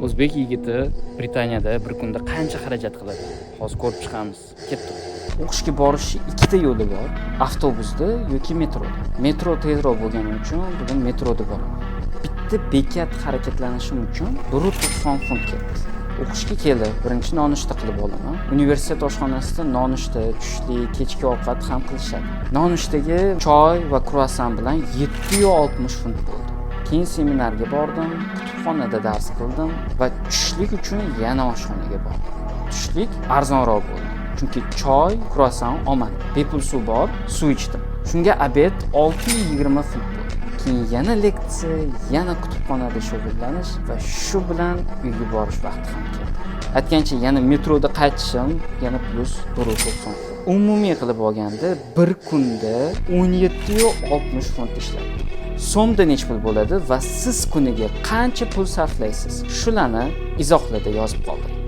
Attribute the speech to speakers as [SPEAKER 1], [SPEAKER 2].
[SPEAKER 1] O'zbek yigiti Britaniyada bir kunda qancha xarajat qiladi? Hozir ko'rib chiqamiz. Ketdik. O'qishga borishni ikkita yo'li bor. Avtobusda yoki metroda. Metro tezroq bo'lgani uchun bugun metroda boraman. Bitta bekat harakatlanishim uchun 190 funt ketdi. O'qishga keldi. Birinchi nonushta qilib olaman. Universitet oshxonasida nonushta, tushlik, kechki ovqat ham qilishadi. Nonushtaga choy va kruassan bilan 760 funt bo'ldi. Keyin seminarga bordim, kutubxonada dars qildim va tushlik uchun yana oshxonaga bordim. Tushlik arzonroq bo'ldi. Chunki choy, kruassan olmadim. Bepul suv bor, suv ichdim. Shunga obed 620 funt bo'ldi. Keyin yana leksiya, yana kutubxonada shug'ullanish va shu bilan uyga borish vaqti ham keldi. Aytgancha yana metroda qaytishim yana plus 190 funt. Umumiy qilib olganda bir kunda 1760 funt ishladim. So'mda nech pul bo'ladi va siz kuniga qancha pul sarflaysiz? Shularni izohlarda yozib qoldiring.